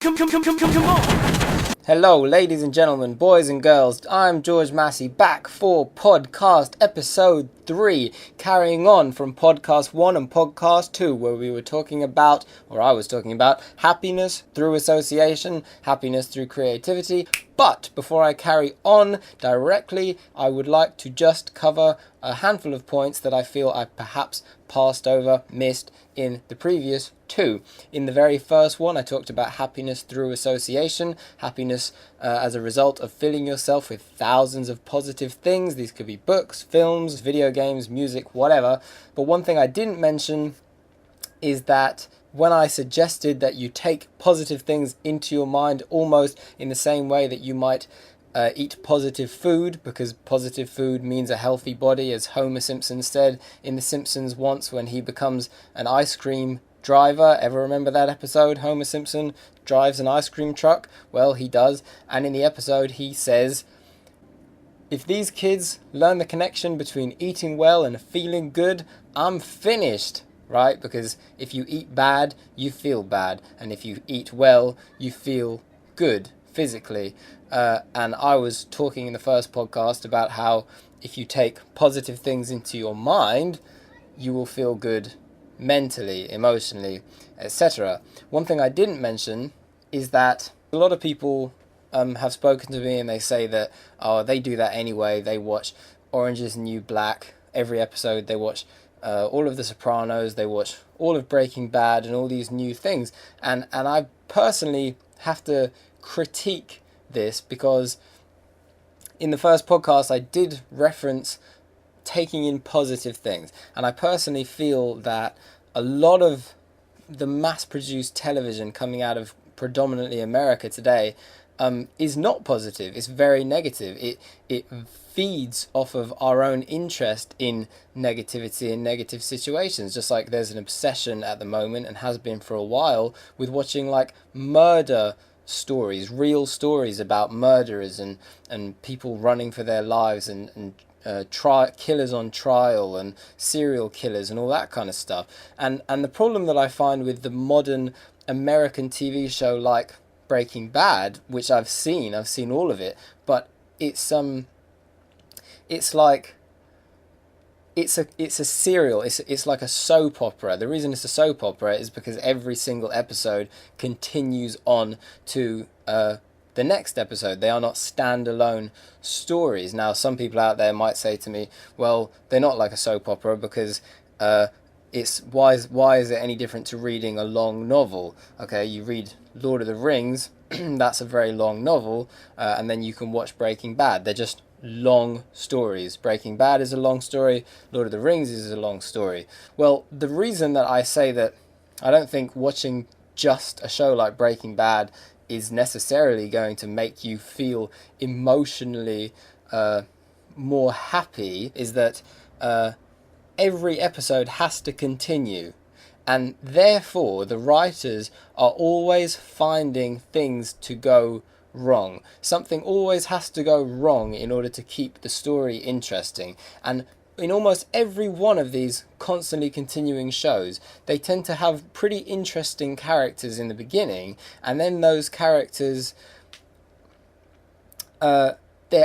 Come on! Hello, ladies and gentlemen, boys and girls. I'm George Massey, back for podcast episode 3, carrying on from podcast 1 and podcast 2, where we were talking about, or I was talking about, happiness through association, happiness through creativity. But before I carry on directly, I would like to just cover a handful of points that I feel I perhaps passed over, missed in the previous 2. In the very first one, I talked about happiness through association, happiness as a result of filling yourself with thousands of positive things. These could be books, films, video games, music, whatever. But one thing I didn't mention is that when I suggested that you take positive things into your mind almost in the same way that you might eat positive food, because positive food means a healthy body, as Homer Simpson said in The Simpsons once when he becomes an ice cream driver. Ever remember that episode? Homer Simpson drives an ice cream truck. Well, he does. And in the episode he says, if these kids learn the connection between eating well and feeling good, I'm finished. Right? Because if you eat bad, you feel bad. And if you eat well, you feel good physically. And I was talking in the first podcast about how if you take positive things into your mind, you will feel good mentally, emotionally, etc. One thing I didn't mention is that a lot of people have spoken to me and they say that, oh, they do that anyway. They watch Orange is the New Black every episode. They watch all of The Sopranos, they watch all of Breaking Bad and all these new things. And I personally have to critique this, because in the first podcast I did reference taking in positive things. And I personally feel that a lot of the mass-produced television coming out of predominantly America today is not positive. It's very negative. It feeds off of our own interest in negativity and negative situations, just like there's an obsession at the moment, and has been for a while, with watching like murder stories, real stories about murderers and people running for their lives, and killers on trial and serial killers and all that kind of stuff. And the problem that I find with the modern American TV show like Breaking Bad, which I've seen all of it, but it's like it's a serial. It's like a soap opera. The reason it's a soap opera is because every single episode continues on to the next episode. They are not standalone stories. Now, some people out there might say to me, well, they're not like a soap opera because it's why is it any different to reading a long novel? Okay, you read Lord of the Rings, that's a very long novel, and then you can watch Breaking Bad. They're just long stories. Breaking Bad is a long story, Lord of the Rings is a long story. Well, the reason that I say that I don't think watching just a show like Breaking Bad is necessarily going to make you feel emotionally more happy is that every episode has to continue, and therefore the writers are always finding things to go wrong. Something always has to go wrong in order to keep the story interesting. And in almost every one of these constantly continuing shows, they tend to have pretty interesting characters in the beginning, and then those characters, their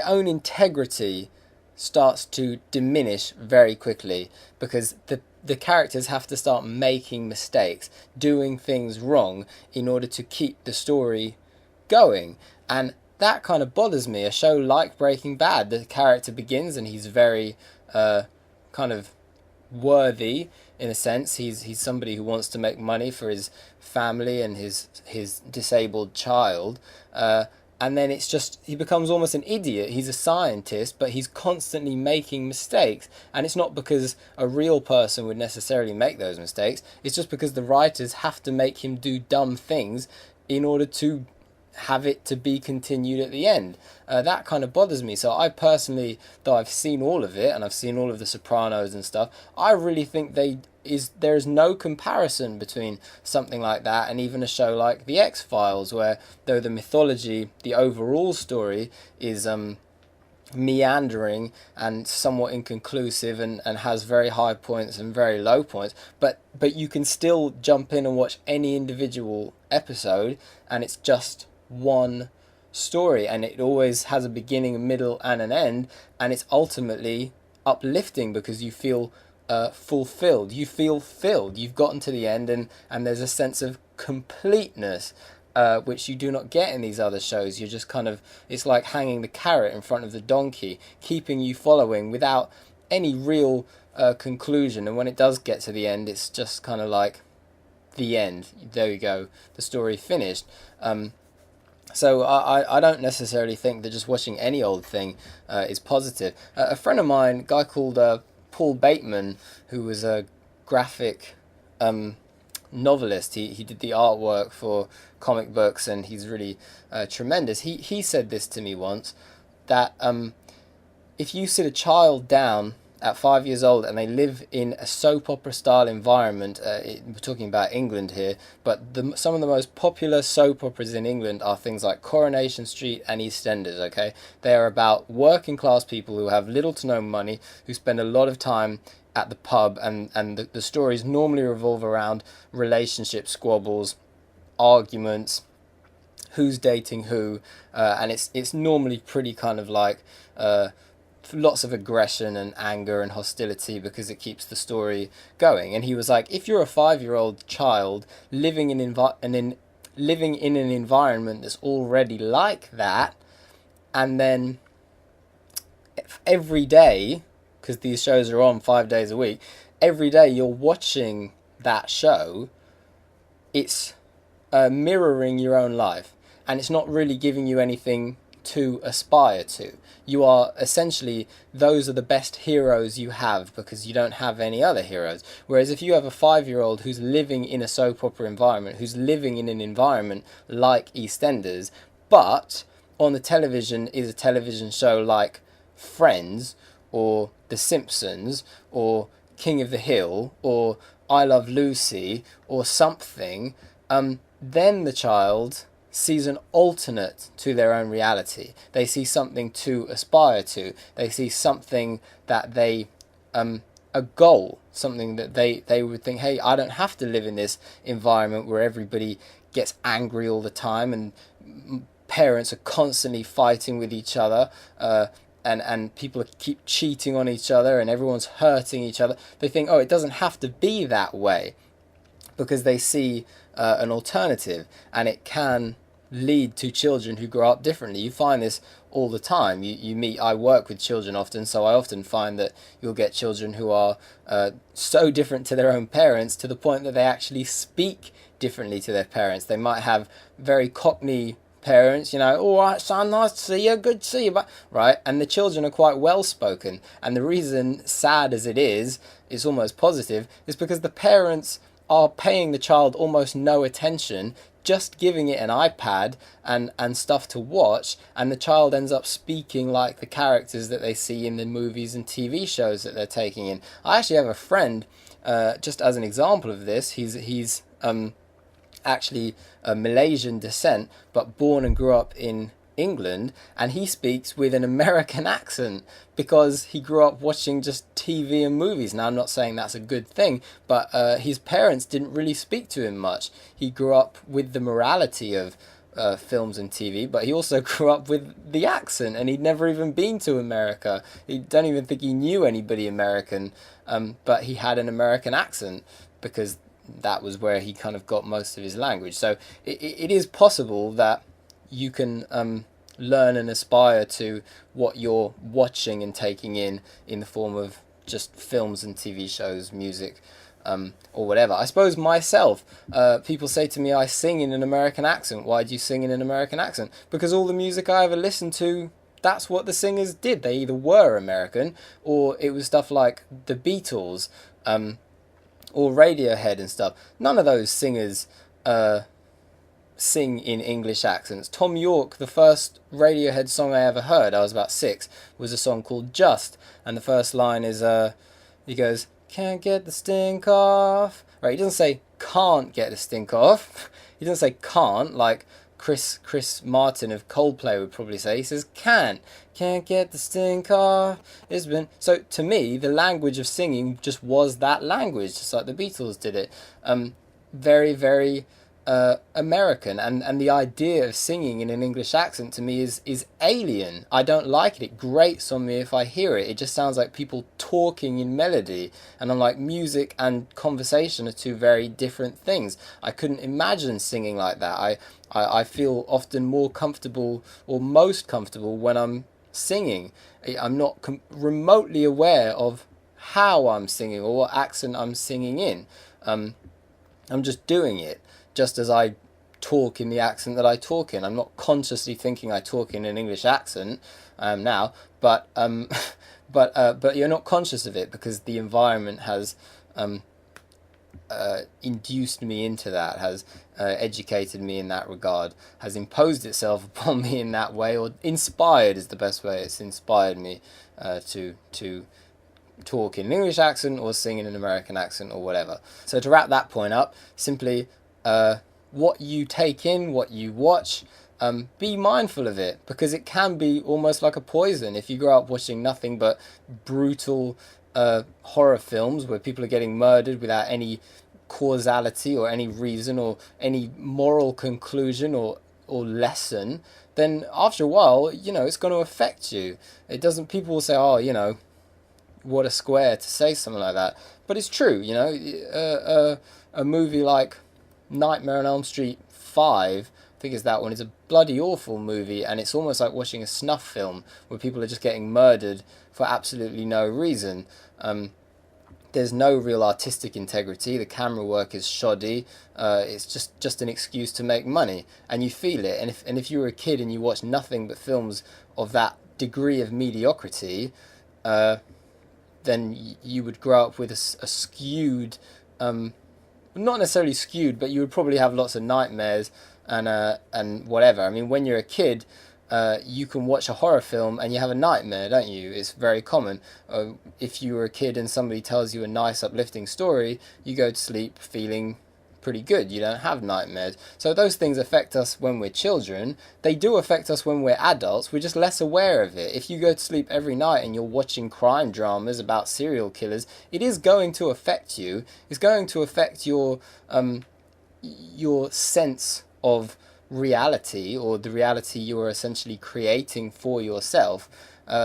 own integrity starts to diminish very quickly, because the characters have to start making mistakes, doing things wrong in order to keep the story going. And that kind of bothers me. A show like Breaking Bad, the character begins and he's very kind of worthy in a sense. He's somebody who wants to make money for his family and his disabled child. And then it's just, he becomes almost an idiot. He's a scientist, but he's constantly making mistakes. And it's not because a real person would necessarily make those mistakes. It's just because the writers have to make him do dumb things in order to have it to be continued at the end. That kind of bothers me. So I personally, though I've seen all of it, and I've seen all of The Sopranos and stuff, I really think there is no comparison between something like that and even a show like The X-Files, where though the mythology, the overall story is meandering and somewhat inconclusive, and has very high points and very low points, but you can still jump in and watch any individual episode, and it's just one story, and it always has a beginning, a middle, and an end, and it's ultimately uplifting because you feel fulfilled, you feel filled, you've gotten to the end, and there's a sense of completeness, which you do not get in these other shows. You're just kind of, it's like hanging the carrot in front of the donkey, keeping you following without any real conclusion, and when it does get to the end, it's just kind of like the end, there you go, the story finished. So I don't necessarily think that just watching any old thing is positive. A friend of mine, a guy called Paul Bateman, who was a graphic novelist, he did the artwork for comic books, and he's really tremendous. He said this to me once, that if you sit a child down at 5 years old and they live in a soap opera style environment, we're talking about England here, but some of the most popular soap operas in England are things like Coronation Street and EastEnders, okay? They are about working class people who have little to no money, who spend a lot of time at the pub, and the stories normally revolve around relationship squabbles, arguments, who's dating who, and it's normally pretty kind of like lots of aggression and anger and hostility, because it keeps the story going. And he was like, if you're a 5-year-old child living in an environment that's already like that, and then every day, because these shows are on 5 days a week, every day you're watching that show, it's mirroring your own life, and it's not really giving you anything to aspire to. You are essentially, those are the best heroes you have, because you don't have any other heroes. Whereas if you have a 5-year-old who's living in a soap opera environment, who's living in an environment like EastEnders, but on the television is a television show like Friends, or The Simpsons, or King of the Hill, or I Love Lucy, or something, then the child sees an alternate to their own reality. They see something to aspire to. They see something that they, a goal, something that they would think, hey, I don't have to live in this environment where everybody gets angry all the time, and parents are constantly fighting with each other, and people keep cheating on each other, and everyone's hurting each other. They think, oh, it doesn't have to be that way, because they see an alternative, and it can lead to children who grow up differently. You find this all the time. I work with children often, so I often find that you'll get children who are so different to their own parents, to the point that they actually speak differently to their parents. They might have very Cockney parents, all right, son, nice to see you, good to see you, right? And the children are quite well spoken. And the reason, sad as it is, it's almost positive, is because the parents are paying the child almost no attention, just giving it an iPad and stuff to watch, and the child ends up speaking like the characters that they see in the movies and TV shows that they're taking in. I actually have a friend, just as an example of this, he's actually a Malaysian descent, but born and grew up in England, and he speaks with an American accent because he grew up watching just TV and movies. Now, I'm not saying that's a good thing, but his parents didn't really speak to him much. He grew up with the morality of films and TV, but he also grew up with the accent, and he'd never even been to America. He don't even think he knew anybody American, but he had an American accent because that was where he kind of got most of his language. So it is possible that you can learn and aspire to what you're watching and taking in the form of just films and TV shows, music, or whatever. I suppose myself, people say to me, I sing in an American accent. Why do you sing in an American accent? Because all the music I ever listened to, that's what the singers did. They either were American, or it was stuff like the Beatles, or Radiohead and stuff. None of those singers sing in English accents. Tom York, the first Radiohead song I ever heard, I was about 6, was a song called Just, and the first line is, he goes, can't get the stink off. Right, he doesn't say can't get the stink off. He doesn't say can't, like Chris Martin of Coldplay would probably say. He says, can't get the stink off. It's been... So to me, the language of singing just was that language, just like the Beatles did it. Very, very American, and the idea of singing in an English accent to me is alien. I don't like it. It grates on me if I hear it. It just sounds like people talking in melody, and I'm like, music and conversation are two very different things. I couldn't imagine singing like that. I feel often more comfortable, or most comfortable, when I'm singing. I'm not remotely aware of how I'm singing or what accent I'm singing in. I'm just doing it, just as I talk in the accent that I talk in. I'm not consciously thinking I talk in an English accent now, but you're not conscious of it because the environment has induced me into that, has educated me in that regard, has imposed itself upon me in that way, or inspired is the best way. It's inspired me to talk in an English accent or sing in an American accent or whatever. So to wrap that point up, simply what you take in, what you watch, be mindful of it, because it can be almost like a poison. If you grow up watching nothing but brutal horror films where people are getting murdered without any causality or any reason or any moral conclusion or lesson, then after a while, it's going to affect you. It doesn't. People will say, oh, what a square to say something like that, but it's true. A movie like Nightmare on Elm Street 5, I think it's that one, is a bloody awful movie, and it's almost like watching a snuff film where people are just getting murdered for absolutely no reason. There's no real artistic integrity. The camera work is shoddy. It's just an excuse to make money, and you feel it. And if you were a kid and you watched nothing but films of that degree of mediocrity, then you would grow up with a skewed, not necessarily skewed, but you would probably have lots of nightmares and whatever. I mean, when you're a kid, you can watch a horror film and you have a nightmare, don't you? It's very common. If you were a kid and somebody tells you a nice, uplifting story, you go to sleep feeling pretty good. You don't have nightmares. So those things affect us when we're children. They do affect us when we're adults. We're just less aware of it. If you go to sleep every night and you're watching crime dramas about serial killers, it is going to affect you. It's going to affect your sense of reality, or the reality you are essentially creating for yourself.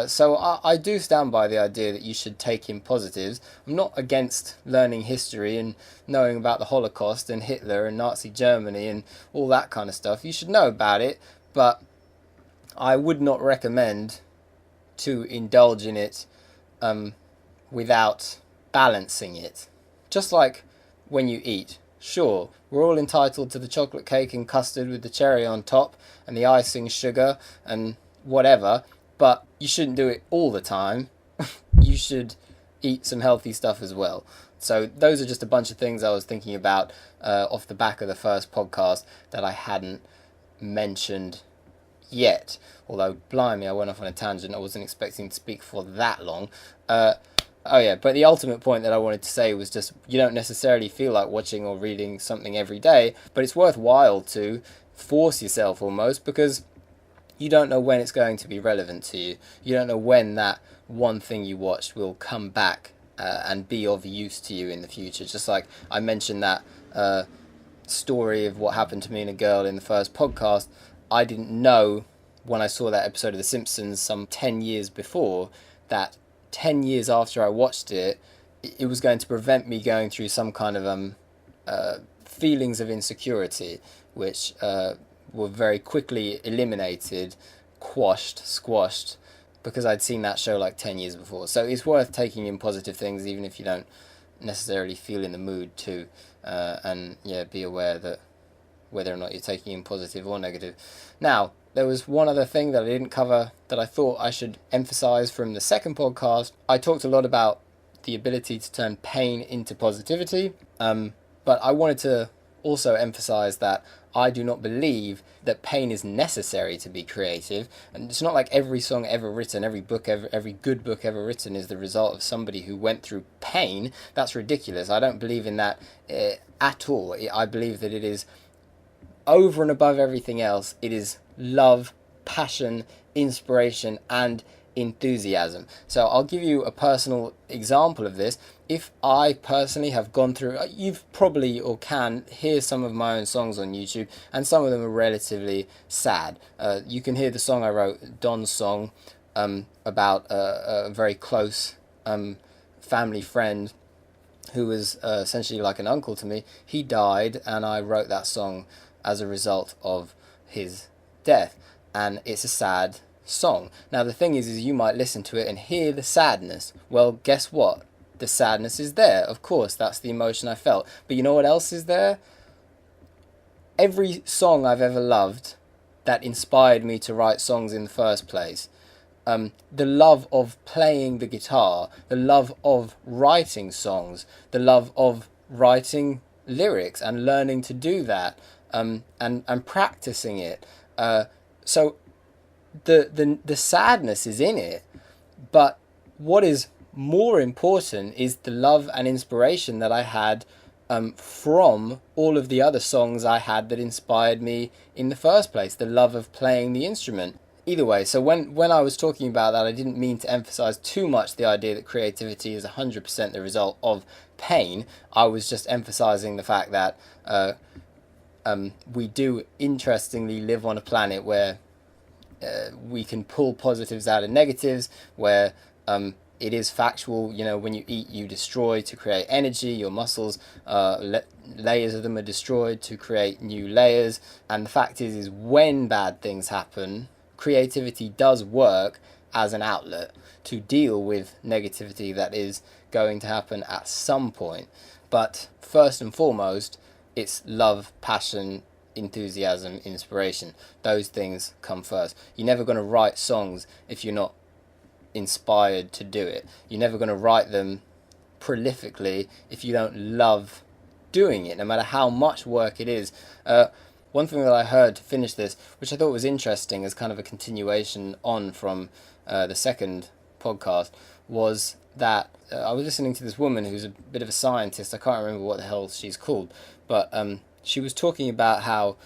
So I do stand by the idea that you should take in positives. I'm not against learning history and knowing about the Holocaust and Hitler and Nazi Germany and all that kind of stuff. You should know about it, but I would not recommend to indulge in it without balancing it. Just like when you eat. Sure, we're all entitled to the chocolate cake and custard with the cherry on top and the icing sugar and whatever, but you shouldn't do it all the time. You should eat some healthy stuff as well. So those are just a bunch of things I was thinking about off the back of the first podcast that I hadn't mentioned yet. Although, blimey, I went off on a tangent. I wasn't expecting to speak for that long. Oh yeah, but the ultimate point that I wanted to say was just, you don't necessarily feel like watching or reading something every day, but it's worthwhile to force yourself almost, because you don't know when it's going to be relevant to you. You don't know when that one thing you watched will come back and be of use to you in the future. Just like I mentioned that story of what happened to me and a girl in the first podcast, I didn't know when I saw that episode of The Simpsons some 10 years before that 10 years after I watched it, it was going to prevent me going through some kind of feelings of insecurity, which were very quickly eliminated, squashed, because I'd seen that show like 10 years before. So it's worth taking in positive things, even if you don't necessarily feel in the mood to, and yeah, be aware that whether or not you're taking in positive or negative. Now, there was one other thing that I didn't cover that I thought I should emphasize from the second podcast. I talked a lot about the ability to turn pain into positivity, but I wanted to also emphasize that I do not believe that pain is necessary to be creative. And it's not like every song ever written, every good book ever written is the result of somebody who went through pain. That's ridiculous. I don't believe in that at all. I believe that it is over and above everything else, it is love, passion, inspiration, and enthusiasm. So I'll give you a personal example of this. If I personally have gone through, you've probably or can hear some of my own songs on YouTube, and some of them are relatively sad. You can hear the song I wrote, Don's song, about a very close family friend who was essentially like an uncle to me. He died, and I wrote that song as a result of his death, and it's a sad song. Now the thing is you might listen to it and hear the sadness. Well, guess what? The sadness is there. Of course, that's the emotion I felt. But you know what else is there? Every song I've ever loved that inspired me to write songs in the first place, the love of playing the guitar, the love of writing songs, the love of writing lyrics and learning to do that, and practicing it. So the sadness is in it, but what is more important is the love and inspiration that I had from all of the other songs I had that inspired me in the first place, the love of playing the instrument. Either way, so when I was talking about that, I didn't mean to emphasize too much the idea that creativity is 100% the result of pain. I was just emphasizing the fact that we do interestingly live on a planet where we can pull positives out of negatives, where it is factual, when you eat, you destroy to create energy. Your muscles, layers of them are destroyed to create new layers. And the fact is when bad things happen, creativity does work as an outlet to deal with negativity that is going to happen at some point. But first and foremost, it's love, passion, enthusiasm, inspiration. Those things come first. You're never going to write songs if you're not inspired to do it. You're never going to write them prolifically if you don't love doing it, no matter how much work it is. One thing that I heard to finish this, which I thought was interesting as kind of a continuation on from the second podcast, was that I was listening to this woman who's a bit of a scientist. I can't remember what the hell she's called, but she was talking about how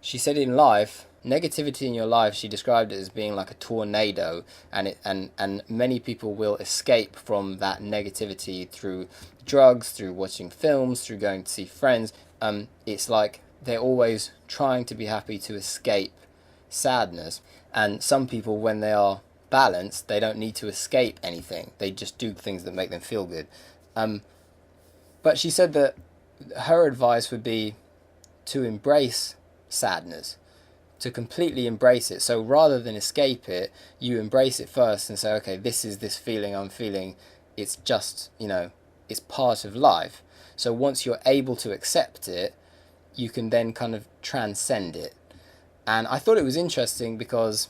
she said in life, negativity in your life, she described it as being like a tornado, and many people will escape from that negativity through drugs, through watching films, through going to see friends. It's like they're always trying to be happy to escape sadness. And some people, when they are balanced, they don't need to escape anything. They just do things that make them feel good. But she said that her advice would be to embrace sadness, to completely embrace it. So rather than escape it, you embrace it first and say, okay, this is this feeling I'm feeling. It's just, it's part of life. So once you're able to accept it, you can then kind of transcend it. And I thought it was interesting because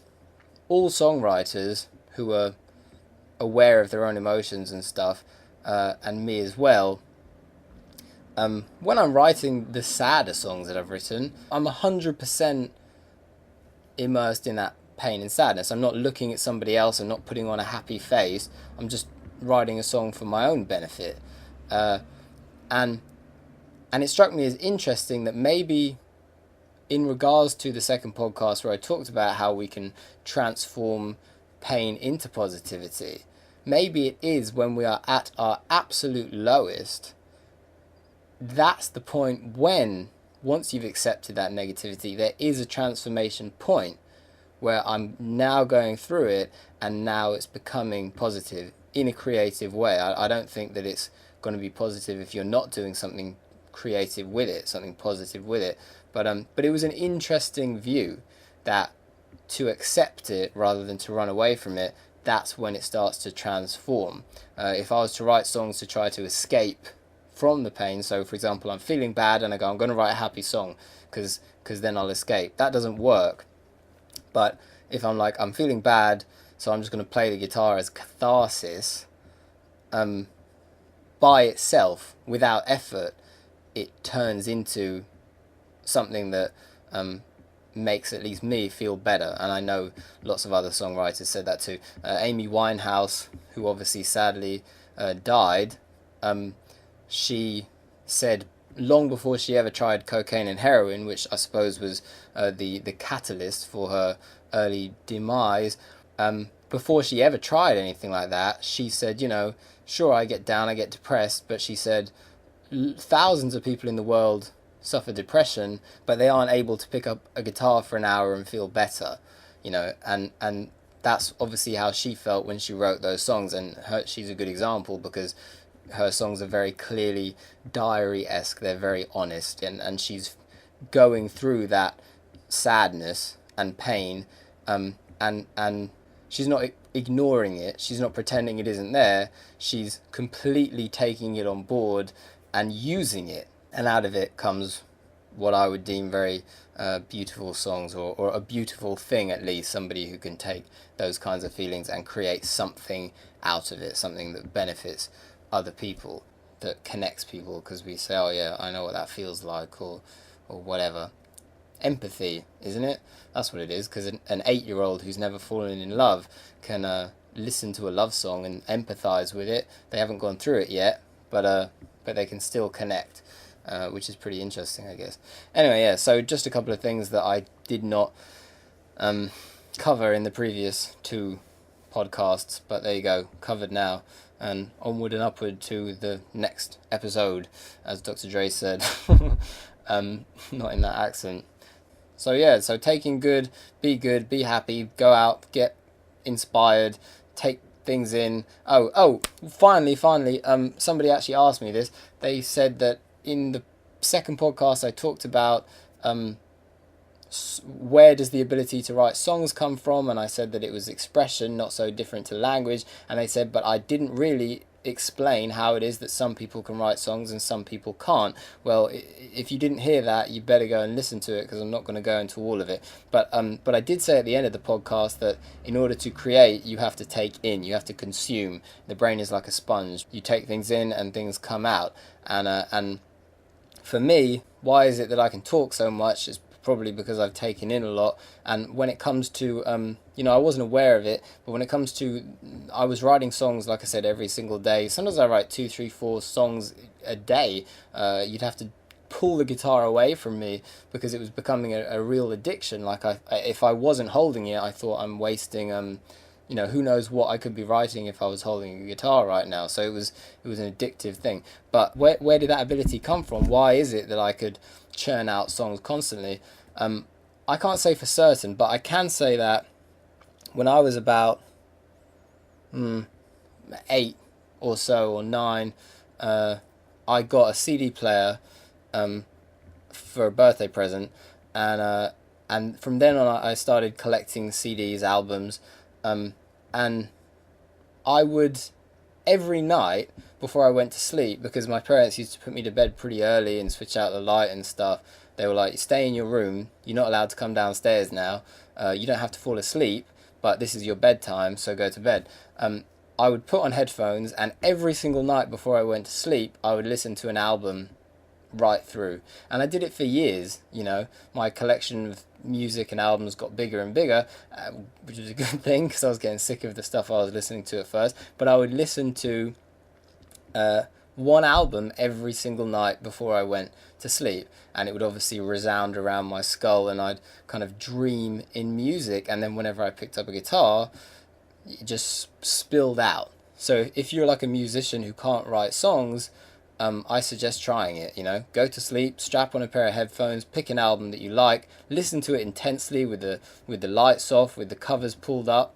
all songwriters who are aware of their own emotions and stuff, and me as well, when I'm writing the sadder songs that I've written, I'm 100% immersed in that pain and sadness. I'm not looking at somebody else, I'm not putting on a happy face, I'm just writing a song for my own benefit. And it struck me as interesting that maybe in regards to the second podcast where I talked about how we can transform pain into positivity, maybe it is when we are at our absolute lowest, that's the point when, once you've accepted that negativity, there is a transformation point where I'm now going through it and now it's becoming positive in a creative way. I don't think that it's going to be positive if you're not doing something creative with it, something positive with it. But it was an interesting view that to accept it rather than to run away from it, that's when it starts to transform. If I was to write songs to try to escape from the pain, so for example I'm feeling bad and I go, I'm going to write a happy song because then I'll escape, that doesn't work. But if I'm like, I'm feeling bad, so I'm just going to play the guitar as catharsis, by itself, without effort, it turns into something that makes at least me feel better. And I know lots of other songwriters said that too. Amy Winehouse, who obviously sadly died, she said long before she ever tried cocaine and heroin, which I suppose was the catalyst for her early demise. Before she ever tried anything like that, she said, sure, I get down, I get depressed, but she said thousands of people in the world suffer depression, but they aren't able to pick up a guitar for an hour and feel better, and that's obviously how she felt when she wrote those songs. And she's a good example because her songs are very clearly diary-esque. They're very honest, and she's going through that sadness and pain, and she's not ignoring it. She's not pretending it isn't there. She's completely taking it on board and using it, and out of it comes what I would deem very beautiful songs, or a beautiful thing, at least. Somebody who can take those kinds of feelings and create something out of it, something that benefits other people, that connects people, because we say, oh yeah, I know what that feels like, or whatever. Empathy, isn't it? That's what it is, because an 8-year-old who's never fallen in love can listen to a love song and empathize with it. They haven't gone through it yet, but they can still connect, which is pretty interesting, I guess. Anyway, yeah, so just a couple of things that I did not cover in the previous 2 podcasts, but there you go, covered now, and onward and upward to the next episode, as Dr. Dre said. Not in that accent. So yeah, so taking good, be happy, go out, get inspired, take things in. Finally, somebody actually asked me this. They said that in the second podcast I talked about where does the ability to write songs come from, and I said that it was expression, not so different to language, and they said, but I didn't really explain how it is that some people can write songs and some people can't. Well, if you didn't hear that, you better go and listen to it, because I'm not going to go into all of it. But I did say at the end of the podcast that in order to create, you have to take in, you have to consume. The brain is like a sponge. You take things in and things come out. And for me, why is it that I can talk so much? It's probably because I've taken in a lot. And when it comes to I wasn't aware of it, but when it comes to, I was writing songs, like I said, every single day. Sometimes I write 2, 3, 4 songs a day. You'd have to pull the guitar away from me because it was becoming a real addiction. Like if I wasn't holding it, I thought I'm wasting who knows what I could be writing if I was holding a guitar right now. So it was an addictive thing. But where did that ability come from? Why is it that I could churn out songs constantly? I can't say for certain, but I can say that when I was about 8 or so, or 9, I got a CD player for a birthday present, and from then on I started collecting CDs, albums, and I would, every night before I went to sleep, because my parents used to put me to bed pretty early and switch out the light and stuff, they were like, stay in your room, you're not allowed to come downstairs now, you don't have to fall asleep, but this is your bedtime, so go to bed. I would put on headphones, and every single night before I went to sleep, I would listen to an album right through. And I did it for years, My collection of music and albums got bigger and bigger, which was a good thing, because I was getting sick of the stuff I was listening to at first. But I would listen to one album every single night before I went to sleep, and it would obviously resound around my skull, and I'd kind of dream in music, and then whenever I picked up a guitar, it just spilled out. So if you're like a musician who can't write songs, I suggest trying it. Go to sleep, strap on a pair of headphones, pick an album that you like, listen to it intensely with the lights off, with the covers pulled up.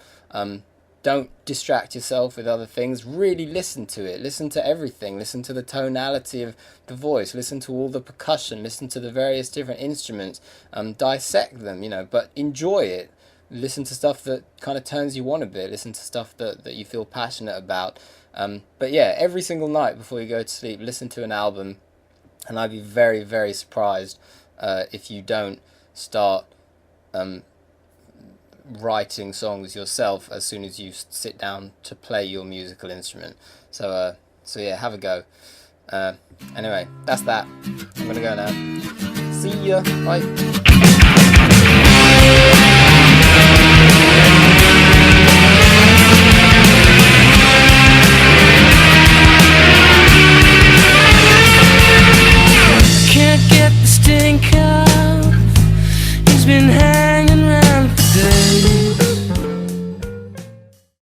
Don't distract yourself with other things. Really listen to it. Listen to everything. Listen to the tonality of the voice. Listen to all the percussion. Listen to the various different instruments. Dissect them, but enjoy it. Listen to stuff that kind of turns you on a bit. Listen to stuff that you feel passionate about. But yeah, every single night before you go to sleep, listen to an album, and I'd be very, very surprised if you don't start writing songs yourself as soon as you sit down to play your musical instrument. So yeah, have a go. Anyway, that's that. I'm gonna go now. See ya. Bye.